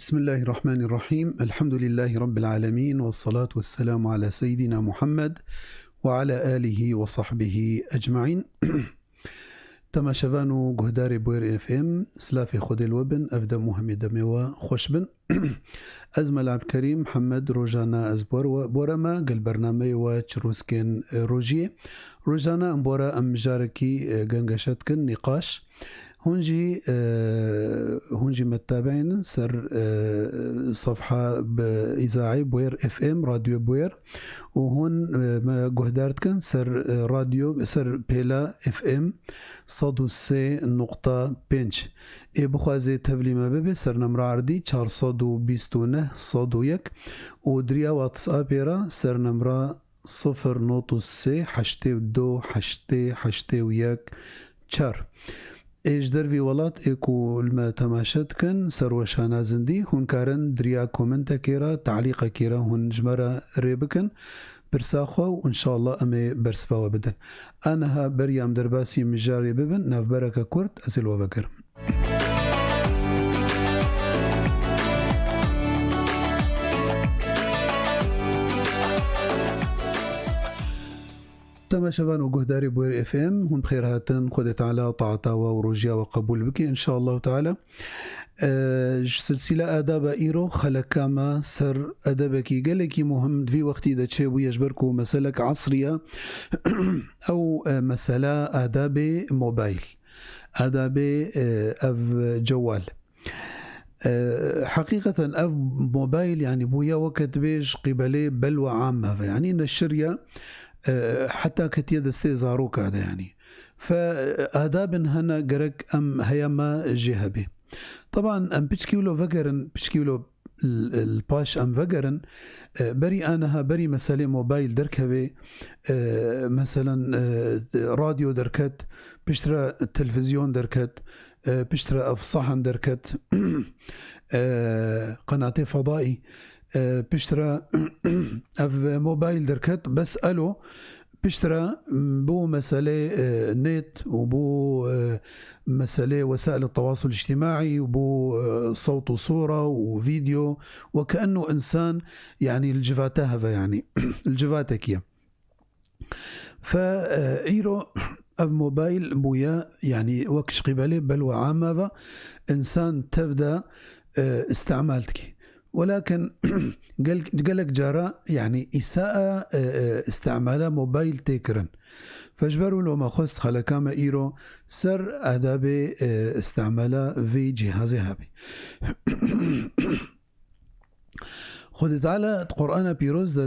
بسم الله الرحمن الرحيم. الحمد لله رب العالمين، والصلاة والسلام على سيدنا محمد وعلى آله وصحبه أجمعين. تماشاوانو گهدار بویر اف ام سلافي خود الوبن افدا محمد دميوا خوشبن. از ملعب كريم محمد روجانا از بورما قل برنامج و چروسكن روجي روجانا امبورا ام جاركي گنگشتكن نقاش هونجي متابعين سر صفحة بإذاعي بوير اف ام راديو بوير، وهون ما جهدارتكن سر راديو سر بيلا اف ام صدو سي نقطة بنش بخوازي تفلي ما ببي سر نمرة عردي 429 صدو يك ودريا واتسابيرا سر نمرة 0.3 82 وياك چار ایج در وی ولات اکو الما تماشت کن سروشانا زندی هون کارن دریا کومنت کیرا تعلیق کیرا هون جمرا ریبکن برساخوا و ان شاء الله امی برسفا بدن انها بريام درباسي مجاري ببن ناف بركه كورت ازل وبكر. تماشاوان وجهداري بوير اف ام هون بخير هاتن خدت على طاعتا وروجيا وقبول بك ان شاء الله تعالى. سلسلة آداب إيرو خلقاما سر أدبكي قالكي مهم في وقتي دا تشيبو يجبركو مسألة عصرية أو مسألة آداب موبايل آداب أف جوال. حقيقة أف موبايل يعني بويا وقت بيش قبلي بلوى عامة، يعني إن الشرية حتى كتير دستيزاروك هذا يعني فآداب هنا جرك أم هيما جهبي. طبعا أم بتشكيلو فكرن بتشكيلو الباش أم فكرن بري أنا بري مسألة موبايل دركبي مثلا راديو دركت بشترى تلفزيون دركت بشترى أفصحن دركت قناة فضائي بشترى اف موبايل دركت بس الو بشترى بو مسألة نت وبو مسألة وسائل التواصل الاجتماعي وبو صوت وصورة وفيديو وكأنه إنسان يعني الجفاتها يعني الجفاتكية فإيرو اف موبايل بويا يعني وكش قبالي بلوى عامة إنسان تبدأ استعمالتك، ولكن قالك جارا يعني إساءة استعمال موبايل تكرن فاجبروا لو ما خست خلقام إيرو سر آداب استعمال في جهاز هابي. خد تعالى القرآن بيروز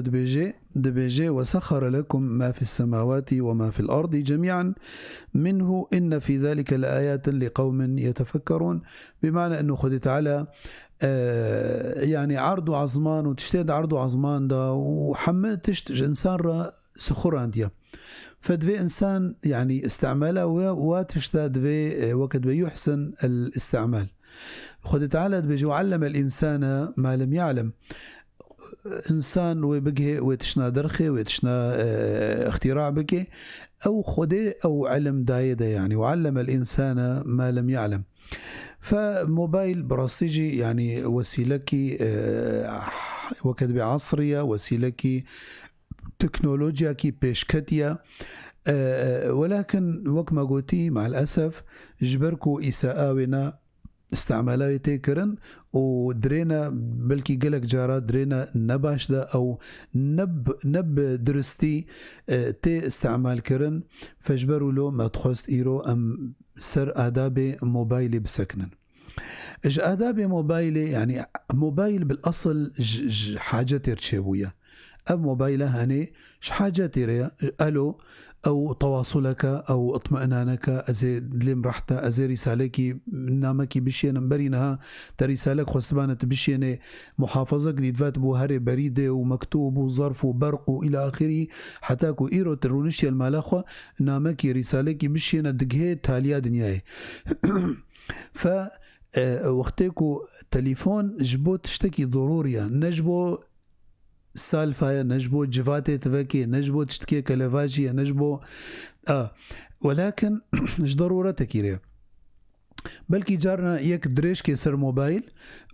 دبيجي وسخر لكم ما في السماوات وما في الأرض جميعا منه إن في ذلك لآيات لقوم يتفكرون، بمعنى أنه خد تعالى يعني عرض عظمان وتشتد عرض عظمان دا وحمد تشتج إنسان را سخوران ديا فدفي إنسان يعني استعماله وتشتد في وقت بيحسن الاستعمال. خد تعالى بيجي وعلم الإنسان ما لم يعلم، إنسان وبقه ويتشنا درخي ويتشنا اختراع بقه أو خده أو علم دايدة يعني وعلم الإنسان ما لم يعلم. فموبايل براستيجي يعني وسيلكي وقت بعصرية وسيلكي تكنولوجيا كي بيشكتيا، ولكن وقت ما قلتي مع الأسف جبركو إساءونا استعمالها تكرن ودرينا بلكي قلق جارا درينا نباش دا أو نب درستي تي استعمال كرن فجبروا له ما تخست إيرو أم سر آداب موبايلي بسكنن. إج آداب موبايلي يعني موبايل بالأصل حاجة ترشيبوية أب موبايله هني حاجة تريا ألو أو تواصلك أو اطمئنانك أزي دلم رحتا أزي رسالك نامك بشينا برينها ترسالك خصبانة بشينا محافظة جديد فات بو هاري بريدة ومكتوب وظرف وبرق وإلى آخره حتى كو إيرو ترونشي المالاخوة نامك رسالك بشينا دقهي تاليا دنياي ف وقتكو تليفون جبو تشتكي ضروريا نجبو سالفة نجبو جفاتي تفكي نجبو تشتكي كلافاجية نجبو ولكن مش ضرورة تكيريا بلكي جارنا يك دريش كيسر موبايل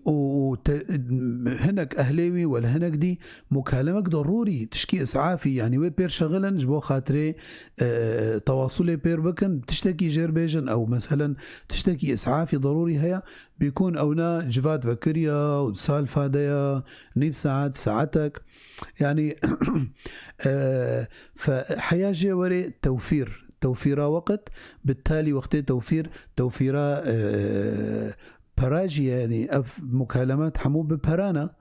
وهناك أهليوي ولا هناك دي مكالمك ضروري تشكي إسعافي يعني وي بير شغلن جبو خاطري تواصلي بير بكن تشتكي جير بيجن أو مثلا تشتكي إسعافي ضروري هيا بيكون أونا جفات فكريا وسال فاديا نيف ساعتك يعني فحياجي وري توفير وقت، بالتالي وقت توفير براجي يعني مكالمات حمو ببرانا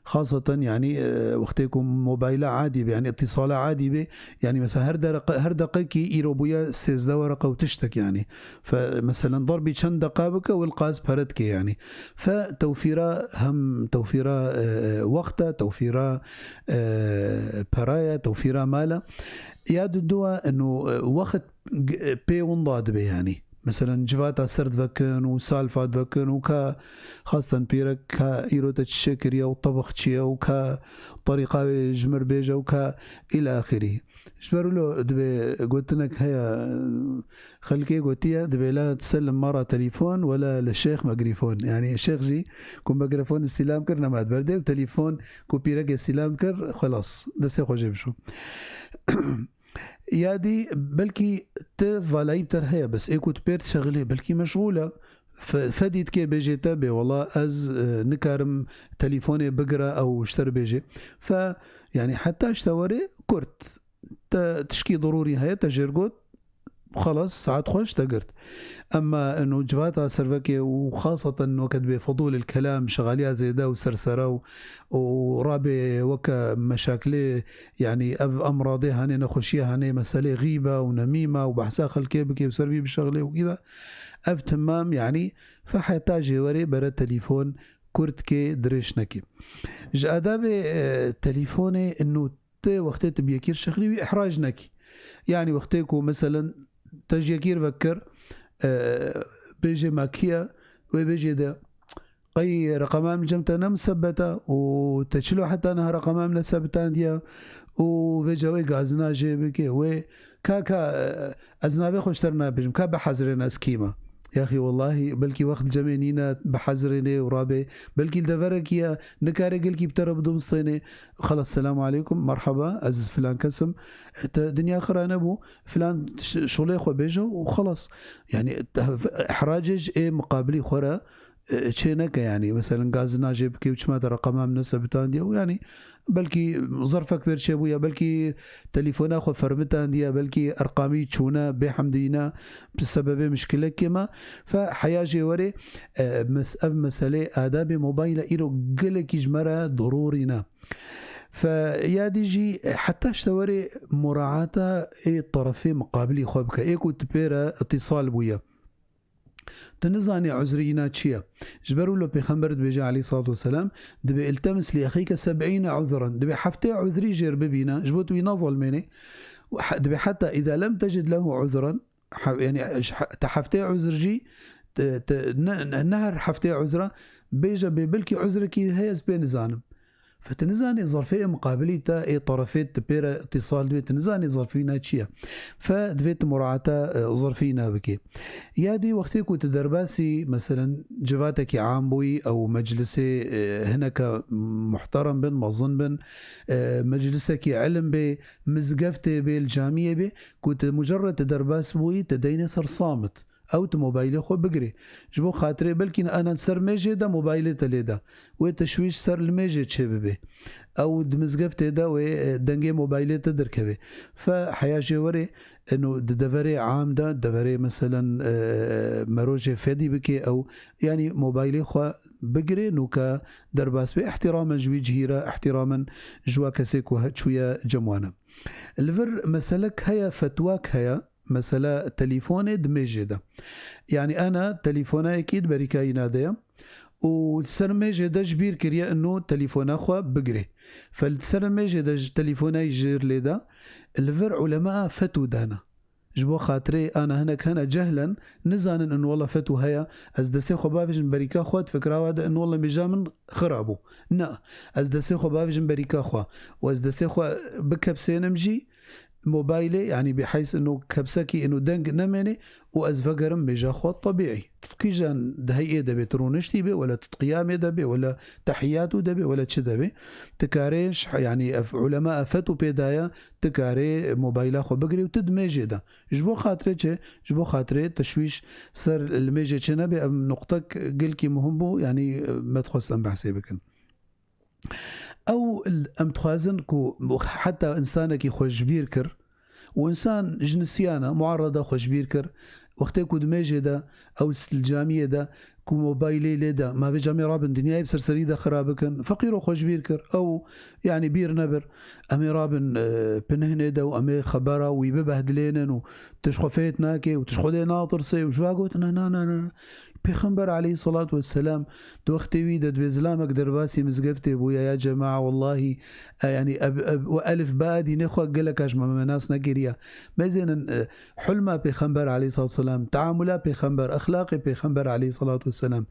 خاصة يعني وقت يكون موبايل عادي يعني اتصال عادي يعني مثلا هر دقيقة يروبويا 6 ورقة وتشتك يعني فمثلا ضربي شن دقائق والقاس بردك يعني فتوفيرا هم توفيرا وقتا توفيرا برايا توفيرا مالا ياد الدواء انه وقت بي ونضاد به يعني مثلا جواتا سرد فكن وسالفات فكن وكا خاصة بيرك كا إيروتا الشكرية وطبخ تشيا وكا طريقة جمر بيجا وكا إلى آخره جبروا له دبي قلت لك هيا خلكي قلتيا دبي لا تسلم مرة تليفون ولا للشيخ مقريفون يعني الشيخ جي كون مقريفون استلام كر نمات بردي وتليفون كو بيرك استلام كر خلاص دستي خوجي بشو يادي بلكي تفالاي بترهيا بس ايكوت بيرت شغله بلكي مشغولة فديت كي بيجي تابي والله از نكارم تليفوني بقرا او اشتر بيجي ف يعني حتى اشتوري كرت تشكي ضروري هيا تجرقوت خلاص ساعات خوش تقرت اما انه جفاتا سرفكي وخاصة انه كتبي فضول الكلام شغاليها زي دا وسرسرة ورابي وكا مشاكلي يعني امراضي هاني نخشيها هاني مسألة غيبة ونميمة وبحثا خلكي بكي بسربي بشغلي وكذا تمام يعني فحيتاجي وري برا تليفون كرت كي دريشنكي جادابي تليفوني انه تي وقت تبيكير شغلي وإحراجنكي يعني وقتكو مثلا تجيكير فكر بيجي ماكيا وبيجي ده قي رقمام جمتنا مثبتة وتشلو حتى انها رقمام نثبتان ديا وفيجاوي غازنا جيبك و كا ازنابي خوشترنا بيجم كا بحذرنا سكيما يا اخي والله بلكي وقت جمينينا بحذرني ورابي بلكي الدفرك يا نكاري قلكي بترى بدو مصطيني خلاص السلام عليكم مرحبا از فلان كسم دنيا اخرى انا ابو فلان شغلي خو بيجو وخلاص يعني احراجج ايه مقابلي خورا تشينك يعني مثلا غازنا جيبكي وش ما رقمها من نسبتان دي يعني بلكي ظرفك بيرشي بويا بلكي تليفونا خو فرمتان دي بلكي ارقامي تشونا بحمدينا بسبب مشكله كما فحياجي وري مساله اداب موبايل ايرو قلك جمره ضرورينا فياديجي حتى اشتوري مراعاة اي الطرفين مقابلي خوبك ايكو تبيرا اتصال بويا تنزاني عذرينا تشيا جبروا له بيخمبرت بيجي عليه الصلاة والسلام دبي التمس لأخيك 70 عذرا دبي حفتي عذري جير ببينا جبوت وينظل مني دبي حتى إذا لم تجد له عذرا يعني تحفتي عذرجي نهر حفتي عذرا بيجا ببلكي عذرك هي سبين زانم فتنزاني ظرفية مقابليتا اي طرفين تبيرا اتصال دويت تنزاني ظرفينا تشيا فدفيت مراعاة ظرفينا بكي يادي وقتك وتدرباسي مثلا جفاتك عامبوي او مجلسي هناك محترم بن مظن بن مجلسك علم بي مزقفتي بالجامية بي كنت مجرد تدرباس بوي تديني صار صامت او موبايلي خو بقري جبو خاطري بلكي انا سر ميجي دا موبايلي تليدا وتشويش سر الميجي تشببي او دمزقفتي دا ودنجي موبايلي تدركبي فحياجي وري انه دفري عام دا دفري مثلا مروجي فدي بكي او يعني موبايلي خو بقري نوكا درباس باحتراما جوي جهيرة احتراما جوا كسيكو شوية جموانا الفر مسلك هيا فتواك هيا مثلا تليفوني دمجده يعني انا تليفوني اكيد بريكاي ناديه والسرمجه ده جبير كريا انه تليفون اخو بقري فالسرمجه ده تليفوني يجير لي ده الفر علماء فتو دانا جبو خاطري انا هناك هنا جهلا نزان انه والله فتو هيا از دسي خو بافج بريكا خو فكره هذا انه والله مجامن خرابو نا از دسي خو بافج بريكا خو واز دسي خو بكب سينمجي موبايلي يعني بحيث انه كبسكي انه دنج نمني وازفقرم بيجا خو طبيعي تقيجان دهي دبي ترونشتي بي ولا تقيامي دبي ولا تحياتو دبي ولا تش دبي تكاريش يعني علماء فتو بيدايا تكاري موبايلا خو بقري وتدمجي ده جبو خاطري تش جبو خاطري تشويش سر الميجي تشنبي نقطك قلكي مهمبو يعني ما تخص ام بحسي بكن او ام تخازن كو حتى انسانك خوش بيركر وانسان جنسيانه معرضه خوش بيركر وقت كو دماجي ده او الجاميه ده كو موبايلي لدا ما في جامي رابن دنياي بسرسري ده خرابكن فقير خوش بيركر او يعني بير نبر امي رابن بنهني ده وامي خبره ويبهدلينن وتشخفيت ناكي وتشخدي ناطر سي وشواقوت نا پیغمبر علیه الصلاة والسلام دو وقتی ویدد به زلامك درباسي مزقفتي بويا يا جماعة والله يعني أب وألف بادي نخوة قلقاش ما ناس نقريا ما زين حلمة پیغمبر عليه الصلاة والسلام تعاملا پیغمبر أخلاقي پیغمبر عليه الصلاة والسلام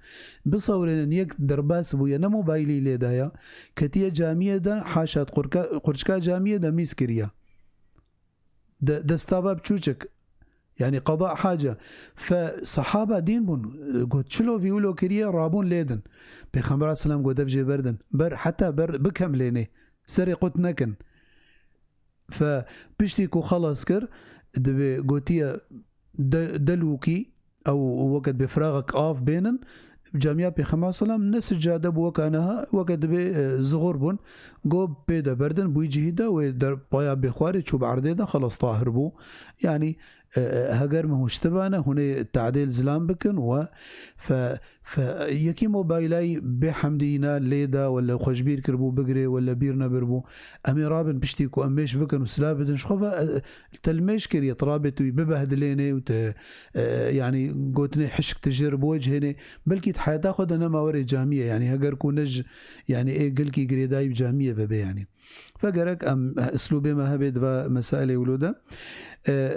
بصورين يك درباس بويا نمو بايلي ليدايا كتية جامية دا حاشات قرشكا جامية دا ميسكريا دا استاباب تشوشك يعني قضاء حاجة فصحابة دين بون قلت شلو فيولو كريا رابون ليدن بيخمبر عليه السلام قلت أفجي بردن بر حتى بر بكم ليني سري قلت نكن فبشتيكو خلاص كر دبي قلتيا دلوكي أو وقت بفراغك آف بينن جامعة بيخمبر عليه السلام نسجادة بوكانها وقت دبي زغور بون قو بيدا بردن بويجي هدا ويدر بايا بخواري تشوب عرديدا خلاص طاهر بو يعني هجر ما هو اشتبانا هنا التعديل زلام بكن و يكي موبايلاي بحمدينا ليدا ولا خوشبير كربو بقري ولا بيرنا بربو امي رابن بشتيكو اميش بكن وسلابدن شخوفا تلميش كري طرابت وببهدليني وت يعني قوتني حشك تجرب وجهني بلكي حياتا خد انا ما وري جاميه يعني هجر كو نج يعني ايه قلكي قريداي بجاميه ببي يعني فقرك ام اسلوبي ما هبي دفا مسائل ولوده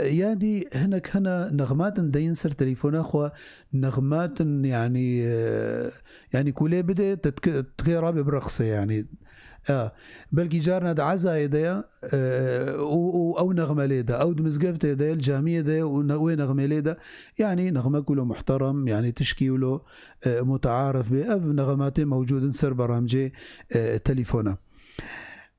يادي هنا نغمات دين سر تليفون اخوة نغمات يعني يعني كولي بدا تتغير برقصة يعني بلكي جارنا دا عزا يديا او نغمة ليدا او دمزقفت يديا الجامية يديا وين نغمة ليدا يعني نغمة كله محترم يعني تشكي له متعارف به نغماتين موجودين سر برامجي تليفونه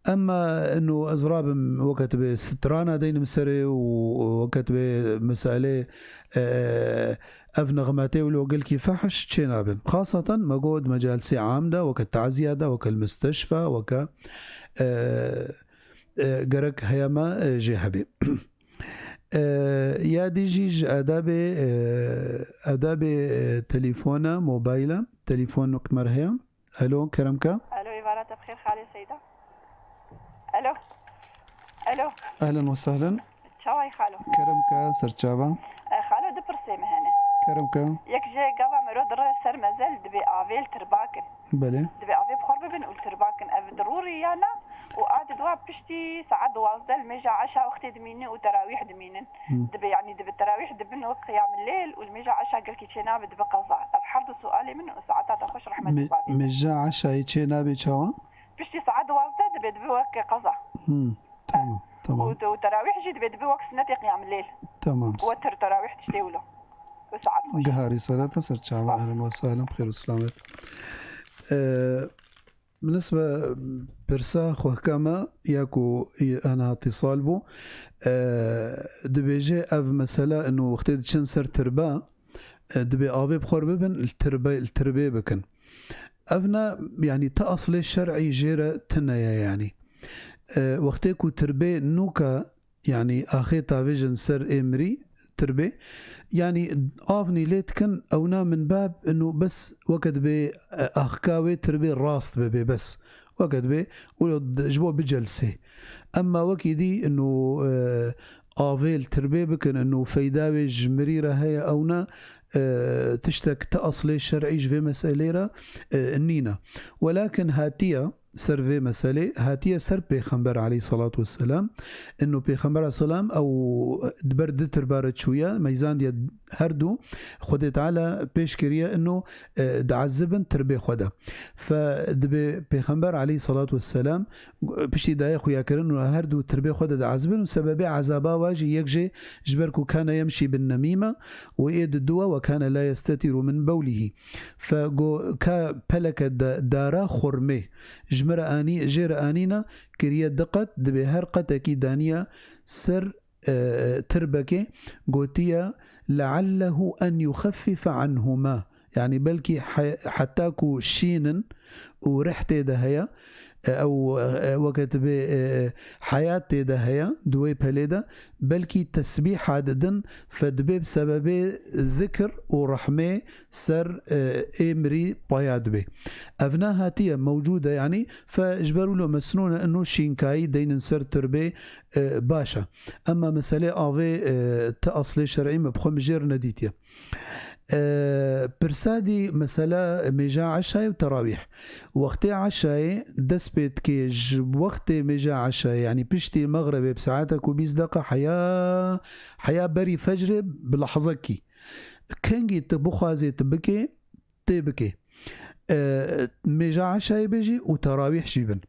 اما انه ازراب وقت بسترانا دين مسري ووقت بمساله اف نغماتي ولو قل كي فحش تشينابن خاصه مقود مجالسي عامده وقت تعزيه ده وك المستشفى وك قرك هيما جهبي يا دي جيج اداب تليفونه موبايله تليفونك مرهيا الو كرمكا الو عبارات بخير خالي سيده الو اهلا وسهلا شاوي خالو كرمكا سرچابا خالو دبرسي مهنه كرمكا يك جي قوا مرود سر مازال دبي افيل ترباكن بله دبي افي بخور ببن والترباكن اف ضروري يانا وقعد دواب بشتي ساعات واصدل ميجا عشاء وقت دميني وتراويح دمينن دبي يعني دبي التراويح دبن وقيام الليل والميجا عشاء قال كي تشينا بدبي قضاء بحرض سؤالي منه ساعات تخش رحمه الله ميجا عشاء تشينا بيتشوا بشتي ساعات واصدل دبي وقت قضاء تمام وتراويح جد بدبي وقت سنتي قيام الليل تمام وتر تراويح تشتيولو وساعات قهاري صلاة سرچابا اهلا وسهلا بخير وسلامت بالنسبة برسا خوكاما ياكو أنا اتصال بو دبي جي أف مسألة إنه وقت تشنسر تربا دبي آبي بخور ببن التربية بكن أفنا يعني تأصل الشرعي جيرة تنايا يعني وقت يكو تربية نوكا يعني أخي تافيجن سر إمري تربية يعني آفني ليتكن أونا من باب إنه بس وقت بي أخكاوي تربية راست بي بس وقت بي ولو جبو بجلسة أما وقت دي إنه آفيل تربية بكن إنه فيداوي جمريرة هي أونا تشتك تأصلي الشرعي في مسألة النينة ولكن هاتية سر مسألة هاتية سر پیغمبر عليه الصلاة والسلام إنه پیغمبر عليه السلام أو دبرد تربارت شوية ميزان دي هردو خد تعالى پیش كريا إنه دعذبن تربي خدا فدبي پیغمبر عليه الصلاة والسلام بشي دايا خويا كرن إنه هردو تربي خدا دعذبن وسبب عذابا واجي يكجي جبركو كان يمشي بالنميمة وإيد الدواء وكان لا يستتر من بوله فقو كا بلك دارا خرمه جمر آني جير آنينا كريا دقت دبي هر قتكي دانيا سر تربكي قوتيا لعله أن يخفف عنهما يعني بلكي حتاكو شينن ورحت دهيا أو وقت بحياة دهيا دوي بليدا بلكي تسبيح عددن فدبي بسبب ذكر ورحمة سر إمري باياد بي أبناء هاتية موجودة يعني فاجبروا له مسنونة أنه شينكاي دين سر تربي باشا أما مسألة آوي تأصلي شرعي مبخم جير نديتيا برسادي مسألة ميجا عشاء وتراويح وقت عشاء دسبت كيج وقت ميجا عشاء يعني بشتي المغرب بساعتك وبيز دقة حياة بري فجر بلحظكي كنجي تبخازي تبكي ميجا عشاء بيجي وتراويح جيبن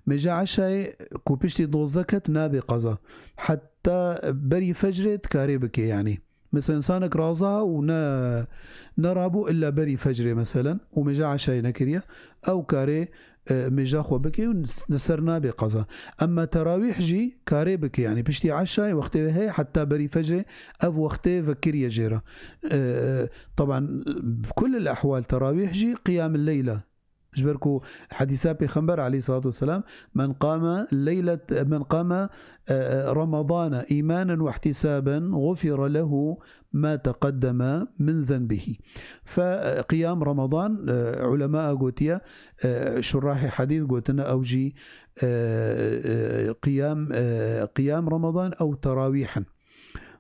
ميجا عشاء كو بشتي دوزكت نابي قضا حتى بري فجر تكاري بكي يعني مثلا إنسانك رازها ونا نرابو إلا بري فجري مثلا ومجا عشاء نكريا أو كاري مجا خو بكي ونسرنا بقضاء أما تراويح جي كاري بكي يعني بشتي عشاء وقت هي حتى بري فجري أو وقت فكريا جيرا طبعا بكل الأحوال تراويح جي قيام الليلة جبركو حديثات پیغمبر عليه الصلاة والسلام من قام رمضان إيمانا واحتسابا غفر له ما تقدم من ذنبه فقيام رمضان علماء قوتيا شراح حديث قوتنا أوجي قيام رمضان أو تراويحا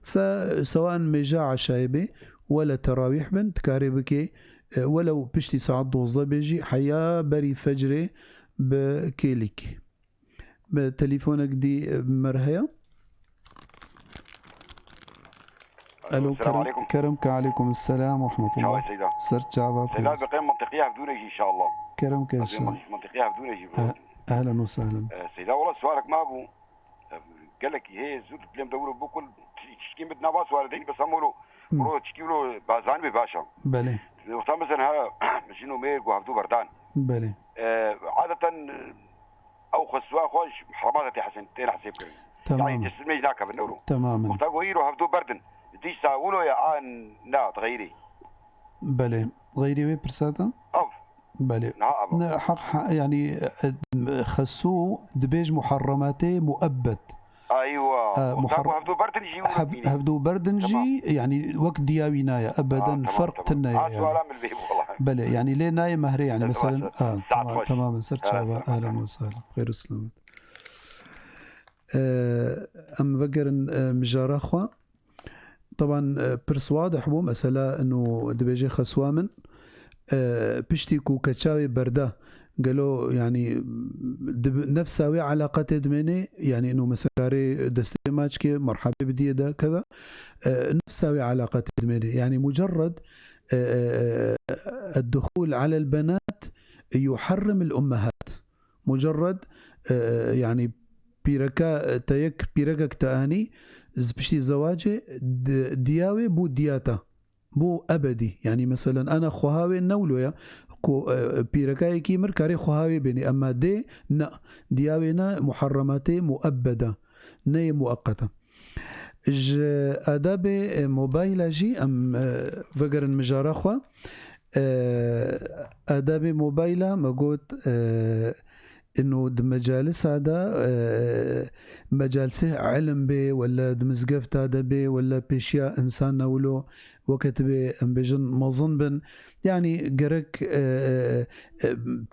فسواء مجا عشايبه ولا تراويح بن تكاربكي ولو بشتي ساعة دوزة بيجي حياة بري فجري بكيليك بتليفونك دي مرهية. الو السلام عليكم. كرمك عليكم السلام ورحمة الله. سيدا سرت جعبك سيدا بقيم منطقية بدون ان شاء الله. كرمك ان شاء الله. منطقية بدون يجي. اهلا وسهلا. سيدا والله سؤالك ما ابو قال لك هي زود بلم دوروا بكل تشكي بدنا باس والدين بس امولو مرو تشكي له بازان بباشا. بله. وقت مثلا ها مشينو ميك وهبدو بردان. بله. عادة او خسوا خوش حرماتي حسنتين حسيب كريم. تمام. يعني تسمي ذاك بالنورو. تماما. وقت غيرو هبدو بردن. ديش تقولوا يا ان لا تغيري. بله. غيري وين برساتا؟ بله. حق يعني خسو دبيج محرماته مؤبد. ايوه هبدو بردنجي يعني وقت دياوي نايا ابدا فرق تنايا يعني. بله يعني ليه نايا مهري يعني مثلا تماما سرت شابه اهلا وسهلا خير السلامات. اما بقر مجارة اخوة طبعا برس واضح بو مسألة انه دبيجي خسوامن بشتيكو كتشاوي برده قالوا يعني نفساوي علاقة دمني يعني انه مساري دستي ماتشكي مرحبا بدي ده كذا نفساوي علاقة دمني يعني مجرد الدخول على البنات يحرم الأمهات مجرد يعني بيركا تاني بشتي زواجي دياوي بو دياتا بو أبدي يعني مثلا أنا خوهاوي نولويا كو بيركاي كيمر كاري خوهاوي بيني أما دي نا دياوينا محرماتي مؤبدة ني مؤقتة آداب موبايل جي أم فقرن مجارخوا آداب موبايل ما قلت انه مجالس هذا مجالسه علم به ولا دمزقفت هذا به ولا بيشيا انسان نولو وقت به ام بيجن مظن بن يعني قرك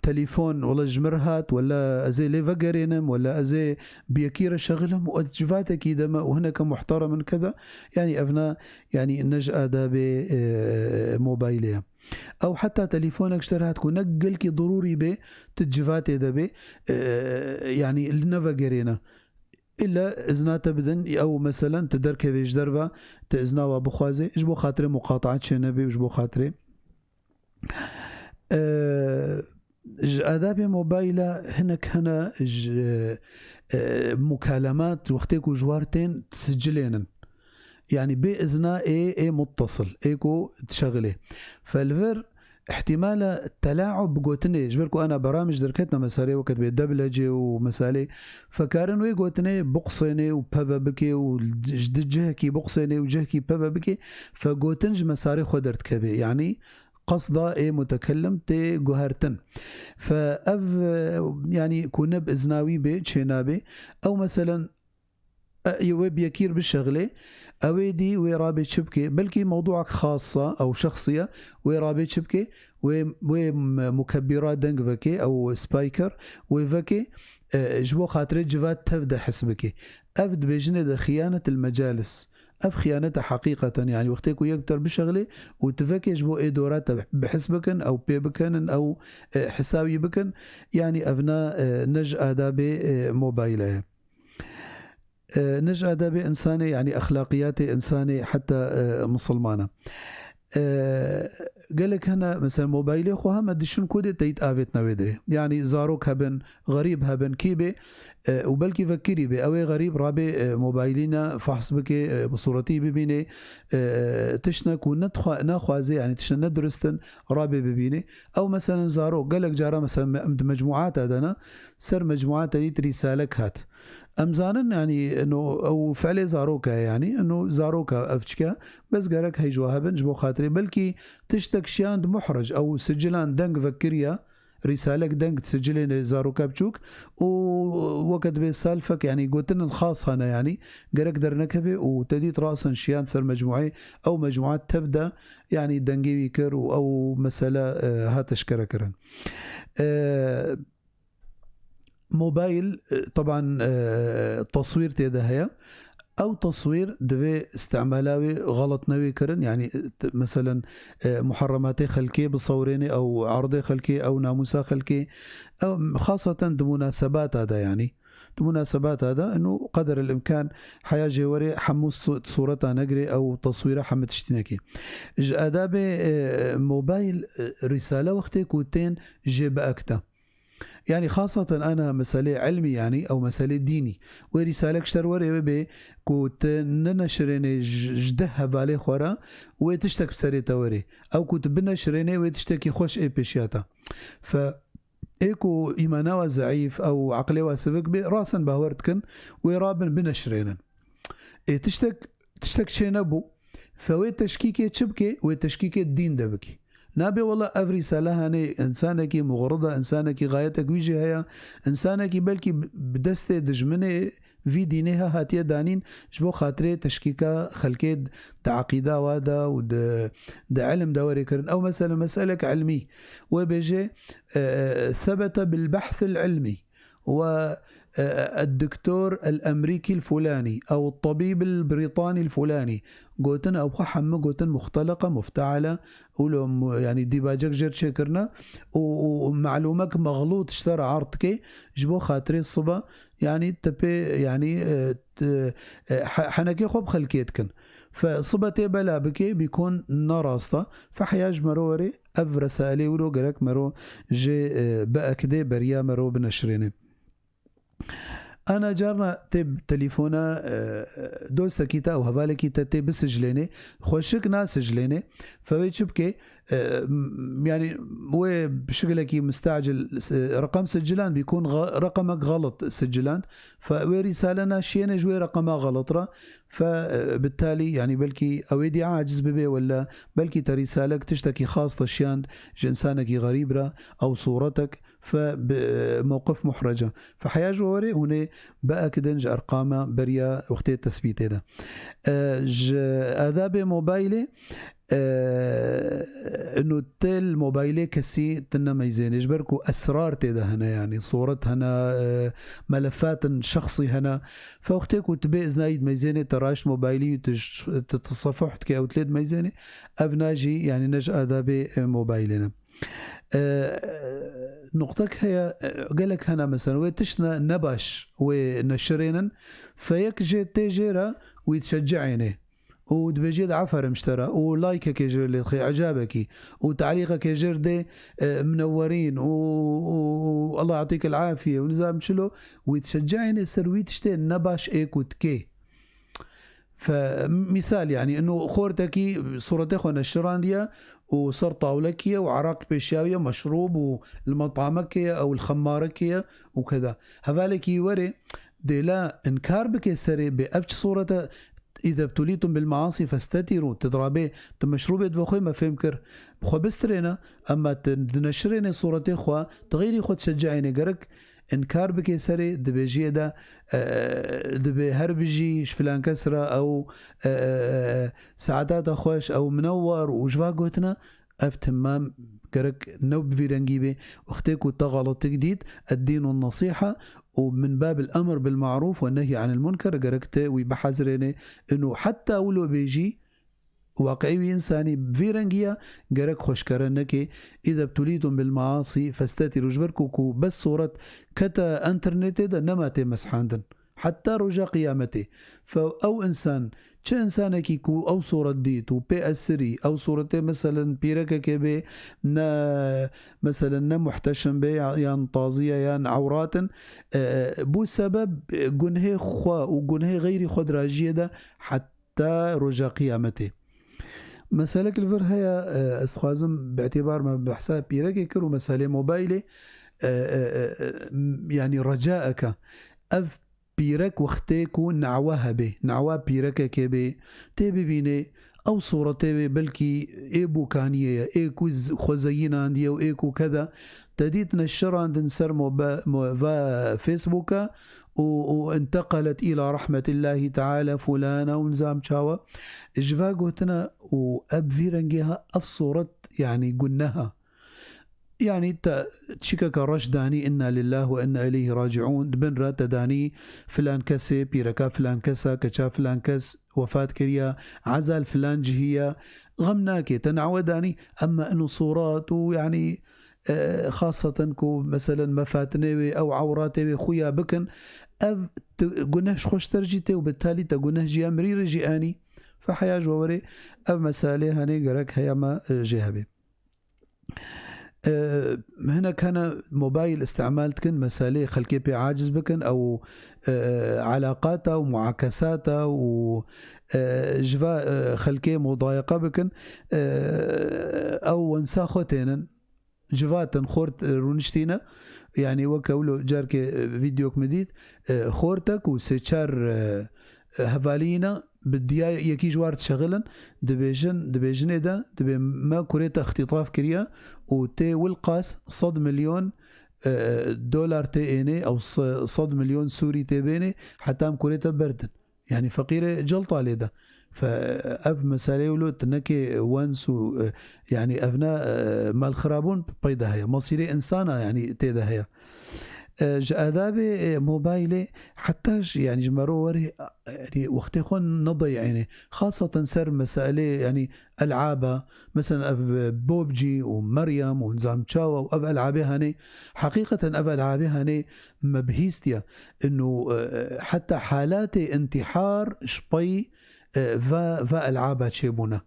تليفون ولا جمرهات ولا ازي لي فقرينم ولا ازي بيكير شغلهم واجفاتك كذا وهنا كمحترم من كذا يعني ابناء يعني نج اداب موبايليه او حتى تليفونك اشتريها تكون نقلكي ضروري به تتجفاتي دبي يعني النافجرينا الا ازناته بدن او مثلا تدرك بيش دربه تازنا وبخوازي اجبو خاطري مقاطعه شنبي اجبو خاطري آداب موبايلة هنا مكالمات وقتكو جوارتين تسجلين يعني بإذنا اي متصل ايكو تشغله فالفر احتمال التلاعب بقوتني جبركو انا برامج دركتنا مسالي وقت بالدبلجة ومسالي فكارن وي قوتني بقصيني وبابا بكي وجهكي بقصيني وجهكي بابا بكي فقوتنج مساري خدرت كبي يعني قصدا ايه متكلم تي جوهرتن فاف يعني كنا بإذناوي بي تشينابي او مثلا يوي بيكير بالشغله اويدي ويرابي شبكه بلكي موضوعك خاصه او شخصيه ويرابي شبكه ومكبرات دنج فكي او سبايكر وفكي جبو خاطر جفات تبدا حسبك افد بجنة خيانه المجالس اف خيانتها حقيقة يعني وقتك ويكتر بشغله وتفكش بو اي دورات بحسبكن او بيبكن او حسابي بكن يعني ابناء نج آداب موبايله نج آداب انساني يعني اخلاقيات انساني حتى مسلمانه قالك هنا مثلا موبايلي خوها ما دشون كودي تيت آفت نويدري يعني زاروك هبن غريب هبن كيبي وبلكي فكري بي اوي غريب رابي موبايلينا فحص بكي بصورتي ببيني تشنك ونخوازي يعني تشنا ندرستن رابي ببيني او مثلا زاروك قالك جارة مثلا مجموعات هذانا سر مجموعات دي رسالك هات امزانن يعني انه او فعلي زاروكا يعني انه زاروكا افتشكا بس قالك هي جوابن جبو خاطري بلكي تشتك شاند محرج او سجلان دنق فكريا رسالك دنق تسجلين زاروكا بتشوك ووقت بسالفك يعني قلتن الخاص هنا يعني قالك درنكبي وتديت راسا شيان سر مجموعي او مجموعات تبدا يعني دنقي ويكر او مسألة هاتش كركرن موبايل طبعا تصوير تيدا او تصوير دفي استعمالاوي غلط نوي كرن يعني مثلا محرماتي خلكي بصوريني او عرضي خلكي او ناموسا خلكي او خاصة بمناسبات هذا يعني بمناسبات هذا انه قدر الامكان حياة جواري حموس صورتها نقري او تصويرها حمد تشتينكي آداب موبايل رسالة وقتي كوتين جيب اكتا يعني خاصة أنا مسألة علمي يعني أو مسألة ديني ورسالة كشتر وري بي كنت ننشريني جدها بالي خورا وتشتك بسري توري أو كنت بنشريني وتشتكي خوش إي بيشياتا ف إيكو إيمانا ضعيف أو عقلي واسبك بي راسا باورتكن ويرابن بنشرينن إيه تشتك شينبو فوي تشكيكي تشبكي وتشكيكي الدين دبكي نابي والله أفري رسالة هني إنسانك مغرضة إنسانك غايتك ويجي هيا إنسانك بلكي بدست دجمني في دينها هاتيا دانين جبو خاطري تشكيكا خلكي تعقيدا وادا ود علم دوري كرن أو مثلا مسألك علمي وبيجي ثبت بالبحث العلمي والدكتور الأمريكي الفلاني أو الطبيب البريطاني الفلاني قوتن أو حم قوتن مختلقة مفتعلة ولو يعني ديباجك جر شكرنا ومعلومك مغلوط اشترى عرضك جبو خاطري الصبا يعني تبي يعني حنكي خوب خلكيتكن فصبتي بلا بكي بيكون نراستا فحياج مروري أف رسالي ولو قرك مرو جي بقى كده بريا مرو بنشريني أنا جارنا تب تليفونا دوستا كيتا أو هفالي كيتا تب سجليني خوشك ناس سجليني فويتشبكي يعني هو بشكلك مستعجل رقم سجلان بيكون رقمك غلط سجلان فرسالة ناشينا جوي رقمها غلط را فبالتالي يعني بلكي أويدي عاجز ببي ولا بلكي ترسالك تشتكي خاصة شيان جنسانك غريب را أو صورتك فموقف محرجة فحياج وري هنا بقى كدنج أرقام بريا وقت التثبيت هذا آداب موبايلي انه تل موبايلي كسي تنا ميزين يجبركو اسرار تيدا هنا يعني صورت هنا ملفات شخصي هنا فوقتك تبي زايد ميزاني تراش موبايلي تتصفح كي او تلد ميزاني ابناجي يعني نجأ ذا بموبايلنا. نقطك هي قالك هنا مثلا ويتشنا نباش ونشرينا فيك جي تيجيرا ويتشجعيني ودبجيد عفر مشترى ولايكك يجر اللي خي عجابك وتعليقك يجر دي منورين والله يعطيك العافيه ونزام شلو ويتشجعيني سرويت شتين نباش ايك وتكي. فمثال يعني انه خورتكي صورتي خو نشرانديا وصر طاولكية وعراق بيشاوية مشروب والمطعمكية او الخماركية وكذا هذالك يوري دي لا انكار بك سري بأفش صورة إذا ابتليتم بالمعاصي فاستتروا تضربي تمشروبي دفخوي ما فهمكر خو بسترينا أما تنشريني صورتي خو تغيري خو تشجعيني قرك انكار بك سري دبيجي دا دبي هربجي فلان كسرة أو ساعتات أخوش أو منور وجوا قوتنا افتمام قرك نوب في رنجيبي واختيكو تغلط جديد الدين والنصيحة ومن باب الأمر بالمعروف والنهي عن المنكر قركته ويبحذرني إنه حتى ولو بيجي واقعي إنساني في رنجية قرك خوشكرنك إذا ابتليتم بالمعاصي فاستتروا جبركوكو بس صورة كتا انترنت ده نما تمسحاندن حتى رجا قيامته فأو إنسان چه إنسانك كو أو صورة ديت و بي أسري أو صورة مثلا بيركا كبي نا مثلا نا محتشم بي يان طازية يان عورات بو سبب جنه خوا وجنه غير خد راجية ده حتى رجا قيامته. مسالك الفر هي اسخوازم باعتبار ما بحساب بيركا كرو مسالة موبايلي يعني رجاءك أف بيرك وقتكو نعوها به نعوا بيرك كبي تبي بيني او صورة تبي بلكي ايبو كانيه ايكو خزينا عندي او ايكو كذا تديت نشر عند نسر فيسبوك وانتقلت الى رحمة الله تعالى فلانة ونزام شاوة اجفاقوتنا واب فيرنجيها اف صورة يعني قلناها يعني تشكك رشداني إنا لله وإنا إليه راجعون دبن رات داني فلان كسي بيركا فلان كسا كشا فلان كس وفاة كريا عزل فلان جهية غمناكي تنعوداني أما إنه صورات ويعني خاصة كو مثلا مفاتني أو عوراتي خويا بكن قناش خوش ترجيتي وبالتالي تقناش جي أمري رجياني فحياج ووري أو مسالة هاني قرك هيا ما جهبي. هنا كان موبايل استعمال كن مسالي خلكي بي عاجز بكن أو علاقاته ومعاكساته وجفا خلكي مضايقة بكن أو انساخوتين جفاتن خورت رونشتينا يعني وكولو جارك فيديو كمديد خورتك وسيتشار هفالينا بدي يكي جوار تشغلن دبيجن ده دبي ما كوريتا اختطاف كريا وتي والقاس صد مليون دولار تي اني او صد مليون سوري تي بيني حتى ام كوريتا بردن يعني فقيرة جلطة عليه ده فأف مسالي ولو تنكي وانسو يعني أفنا مال خرابون بيدا هيا مصيري إنسانة يعني تيدا هيا جادابي موبايلي حتى يعني جمرو وري يعني وقت يكون نضيع يعني خاصة سر مسائل يعني ألعابها مثلا بوبجي ومريم ونظام تشاوا وأب ألعابها هني حقيقة أب ألعابها هني مبهيستيا إنه حتى حالات انتحار شبي فا ألعابها تشيبونا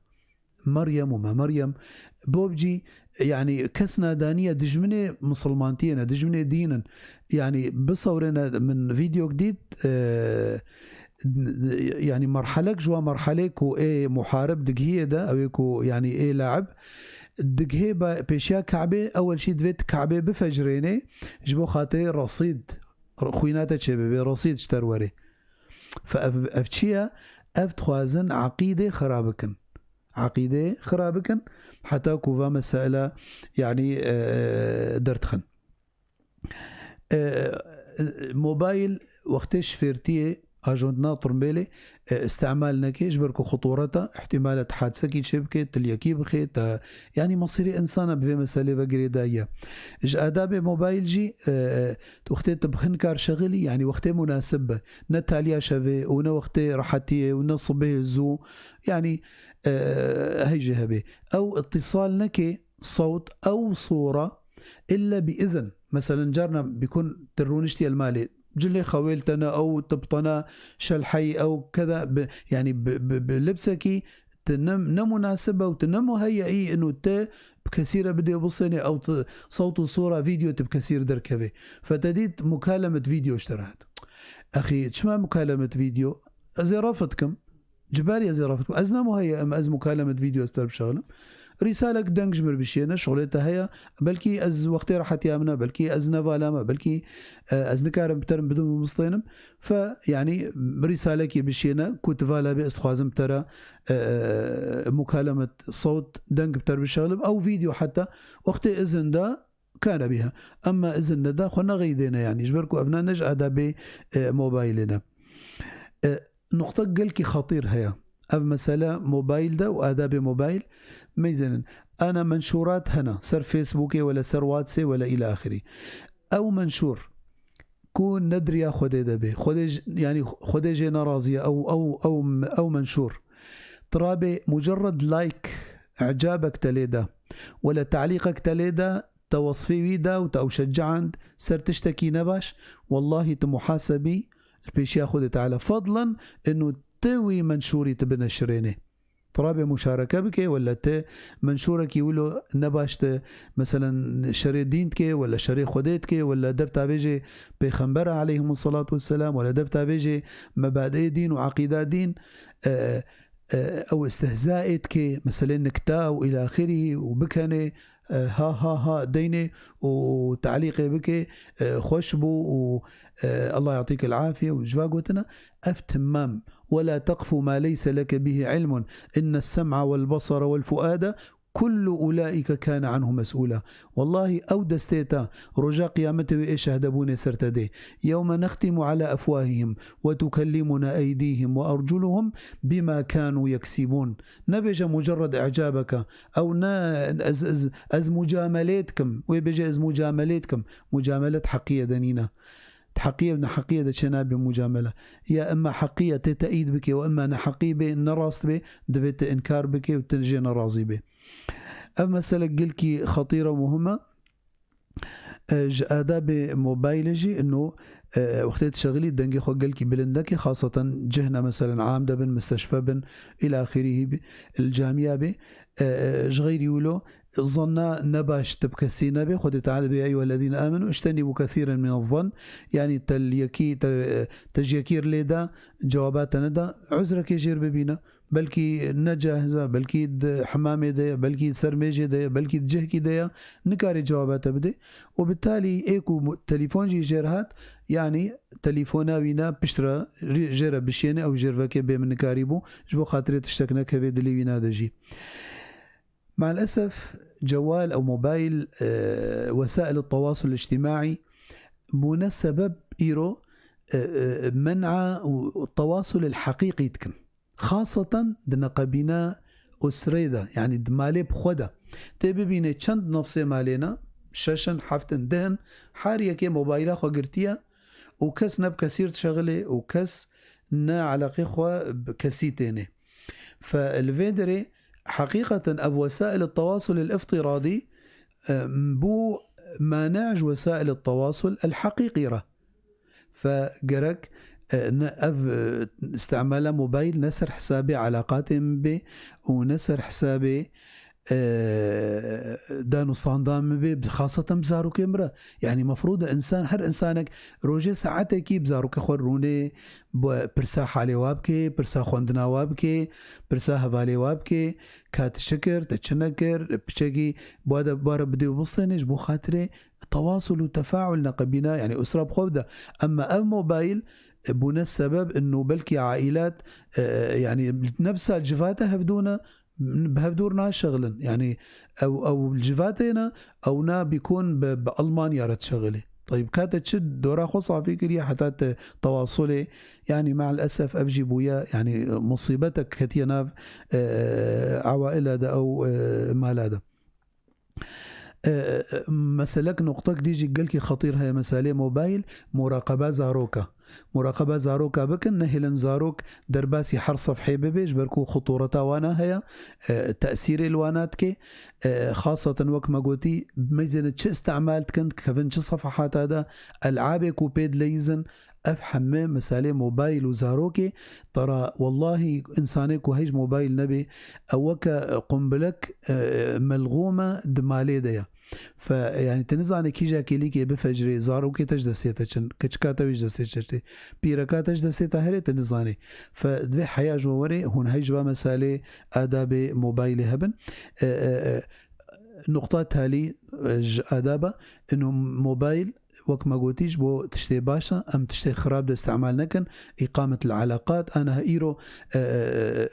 مريم وما مريم بوبجي يعني كسنا دانية دجمني مسلمانتين دجمني دينا يعني بصورنا من فيديو جديد يعني مرحلة جوا مرحلة كو ايه محارب دقهية ده او كو يعني ايه لاعب دقهية بيشيا كعبة اول شي دفيت كعبة بفجريني جبو خاطري رصيد خويناتا تشبه رصيد اشتروري فافتشيا افتخوازن عقيدة خرابكن عقيدة خرابكن حتى كوفا مسائل يعني درتخن موبايل وقتش فيرتيه اجوند ناطر مبيلي استعمالنا كي جبركو خطورته احتمالات حادثه كي تشبكي تليكي بخيت يعني مصيري انسانه بفي مساله بقري دايه اج اداب موبايل جي وقت تبخنكار شغلي يعني وقت مناسبه نتاليا شافي ونا وقت راحتي ونصبه زو يعني هي جهبه او اتصال نكي صوت او صوره الا باذن مثلا جارنا بيكون ترونشتي المالي جلي خويلتنا او تبطنا شلحي او كذا يعني بلبسكي تنم مناسبه وتنم مهيئي انه بكثيره بدي بصني او صوت وصوره فيديو بكثير دركبه فتديت مكالمه فيديو اشتريت اخي شما مكالمه فيديو ازرفتكم جبالي ازرفتكم ازنا مهيئ ام از مكالمه فيديو استر بشغله رسالة دنجمر بشينا شغلتها هي بلكي از وقت راحت يامنا بلكي از نفالما بلكي از نكارم بترم بدون مصطينم فيعني رسالة كي بشينا كنت فالا باستخوازم ترى مكالمة صوت دنج بتر بشغلب او فيديو حتى وقت اذن دا كان بها اما اذن دا خلنا غيدينا يعني جبركو ابنا نجأ دا بموبايلنا نقطة قلكي خطير هي أو مسألة موبايل ده وآداب موبايل ميزن أنا منشورات هنا سر فيسبوكي ولا سر واتسي ولا إلى آخره أو منشور كون ندري خدي ده به خدي يعني خدي جينا راضية أو منشور ترابي مجرد لايك إعجابك تليدا ولا تعليقك تليدا توصفي ويدا أو شجعند سر تشتكي نباش والله تمحاسبي بيش ياخذ تعالى فضلا إنه توي منشوري تبنى شرينه ترابي مشاركة بك ولا منشورك يقولوا نباشت مثلا شري دينتك ولا شري خديتك ولا دفتا بيجي بيخنبرة عليهم الصلاة والسلام ولا دفتا بيجي مبادئ دين وعقيدة دين أو استهزائتك مثلا نكتا وإلى آخره وبكني ها ديني وتعليقي بك خوشبو الله يعطيك العافية وجواقوتنا أفتمام ولا تقف ما ليس لك به علم إن السمع والبصر والفؤاد كل أولئك كان عنه مسؤولا والله أو دستيتا رجاء قيامته إيش هدبوني سرتدي يوم نختم على أفواههم وتكلمنا أيديهم وأرجلهم بما كانوا يكسبون نبج مجرد إعجابك أو أز مجاملتكم ويبجي أز مجاملتكم مجاملة حقية دنينة حقية ابن حقية دا شناب مجاملة يا إما حقية تتأيد بك وإما نحقي به نراست به دفت إنكار بك وتنجي نرازي به أما مسألة قلكي خطيرة ومهمة آداب موبايلجي إنه وقت تشغلي دنجي خو قلكي بلندكي خاصة جهنا مثلا عامدة بن مستشفى بن إلى آخره الجامعة به غير يقولوا ظن نباش تبكسي نبي خد تعالى يا أيها الذين آمنوا اجتنبوا كثيرا من الظن يعني تجيكير ليدا جواباتنا دا عذرك يجير ببينا بلكي نجاهزة بلكي حمامي ديا بلكي سرميجي ديا بلكي جهكي ديا نكاري جواباته بدي وبالتالي ايكو تليفون جي جيرهات يعني تليفوناوينا بشترا جيرا بشيني او جيرفاكي بي من نكاريبو جبو خاطري تشتكنا كبي دليوينا دجي مع الأسف جوال أو موبايل وسائل التواصل الاجتماعي من سبب إيرو منع التواصل الحقيقي تكن خاصة دنقبنا أسريدة يعني دمالي بخودة تبي بينا چند نفسي مالينا شاشن حفتن دهن حارية كي موبايلة خو قرتيا وكس نب كثير شغلي وكس نا علاقي خو بكسيتيني فالفيدري حقيقة أو وسائل التواصل الافتراضي بو مانعج وسائل التواصل الحقيقية فجرك استعمال موبايل نسر حسابي علاقاتهم به ونسر حسابي دانو صاندام به خاصة بزارو كاميرا يعني مفروض إنسان هر إنسانك روجي ساعتك بزارو كخوروني برساح علي وابكي برساح خوندنا وابكي برساح هفالي وابكي كات شكر تتشنكر بشكي بوادا بارا بدي وبسطينيش بو خاطري تواصل وتفاعل نقبنا يعني أسرة بخوضة أما موبايل بنا السبب إنه بلكي عائلات يعني نفسها جفاتها بهفدورنا شغلا يعني او الجفاتنا او نا بيكون بألمانيا رد شغلي طيب كانت تشد دورا خصها فكرية حتى تواصلي يعني مع الأسف أفجي بويا يعني مصيبتك كتينا عوائل هذا أو مال هذا مسألك نقطة ديجي قلكي خطير هي مسألة موبايل مراقبة مراقبة زاروكا بكن نهلن زاروك درباسي حر صفحي ببيج بركو خطورة وانا هي تأثير الوانات كي خاصة وقت ما قلتي ميزن تش استعمالت كنت كفن تش صفحات هذا ألعابك وبيد ليزن أفهم مسألة موبايل وزاروكي ترى والله إنسانك وهيج موبايل نبي أوكا قنبلك ملغومة دمالي ديا فيعني تنزعني كيجا كيليكي بفجري زاروكي تجدسيتا كشكاتا ويجدسيتا بيركاتا تجدسيتا هري تنزعني فدوي حياة جووري هون هيج مسألة آداب موبايل هبن نقطة تالي آدابا إنه موبايل وك ما قلتيش بو تشتي باشا أم تشتي خراب دا استعمال نكن إقامة العلاقات أنا هيرو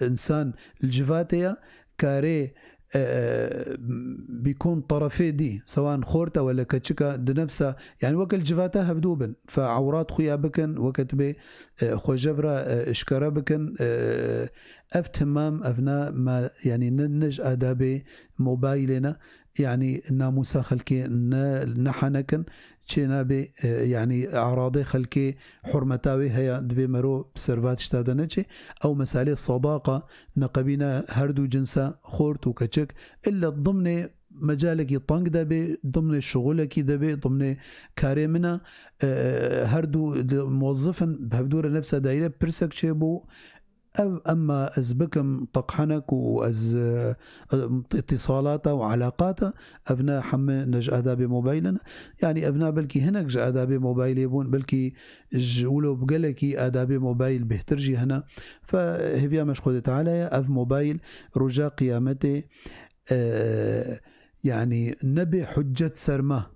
إنسان الجفاتية كاري بيكون طرفي دي سواء خورتا ولا كتشكا دنفسها يعني وكل جفاتها هبدوبن فعورات خويا بكن وكت بي خو جبرة اشكرا بكن افتهمام افنا ما يعني نج ادابي موبايلنا يعني ناموسا خلكي نحنكن چنابي يعني اعراضي خلكي حرمتاوي هيا دبي مرو بسرفات اشتادنچي او مسالة صداقة نقبينا هردو جنسا خورت وكتشك الا ضمن مجالك يطنق دبي ضمن شغلك دبي ضمن كاري منا هردو موظفا بهدور نفسها دايره برسك شيبو أما أزبكم طقحنك وأز اتصالاته وعلاقاته أبناء حمى نج آداب موبايلنا يعني أبناء بلكي هناك جا آداب موبايل يبون بلكي جولو بقلكي آداب موبايل بهترجي هنا فهي مش خدت على أف موبايل رجاء قيامته يعني نبي حجة سرمه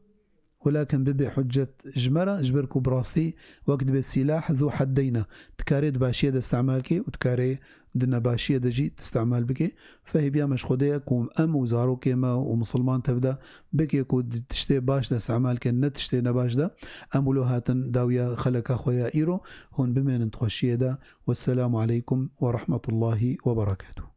ولكن ببي حجة جمرة جبركو براستي وقت بالسلاح ذو حدينا تكاري دباشية دا استعمالكي وتكاري دنا باشية دا جي تستعمال بكي فهي بيا مش خدية كوم أم وزارو كيما ومسلمان تبدا بكي كو تشتي باش دا استعمالكي نت تشتي نباش دا أمولو هاتن داويا خلق أخويا إيرو هون بمين انتخشية دا والسلام عليكم ورحمة الله وبركاته.